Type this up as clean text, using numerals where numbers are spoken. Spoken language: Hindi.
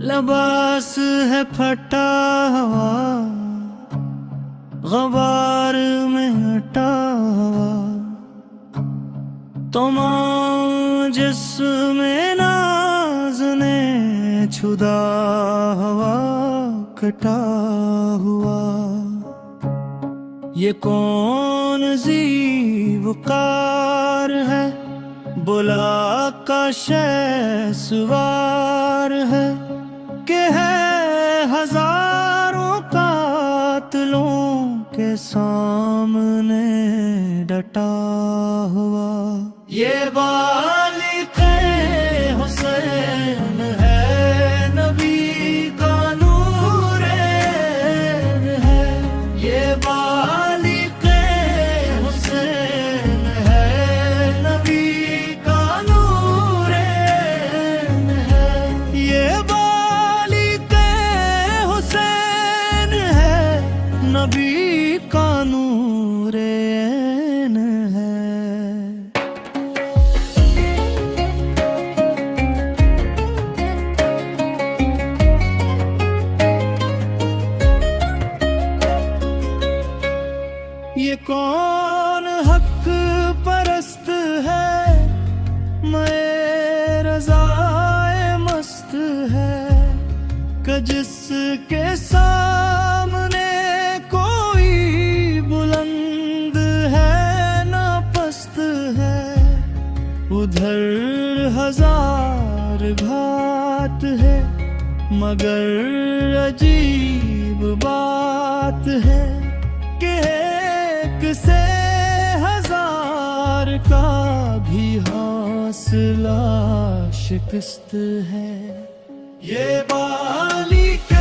लबास है फटा हुआ, गबार में हटा हुआ, तमाम जिस्में नाज़ ने छुदा हुआ कटा हुआ। ये कौन ज़ीवकार है, बुला का शहसवार है कि है हजारों कातिलों के सामने डटा हुआ। ये बालिग़े हुसैन है, नबी का नूर है। ये बालिग़े हुसैन है, नबी का नूर है। ये बालिग़े हुसैन है, नबी का नूर है। ये कौन हक परस्त है, मैं रज़ाए मस्त है, कि जिसके सामने कोई बुलंद है ना पस्त है। उधर हजार घात है, मगर अजीब बात है कि से हजार का भी हौसला शिकस्त है। ये बालिग़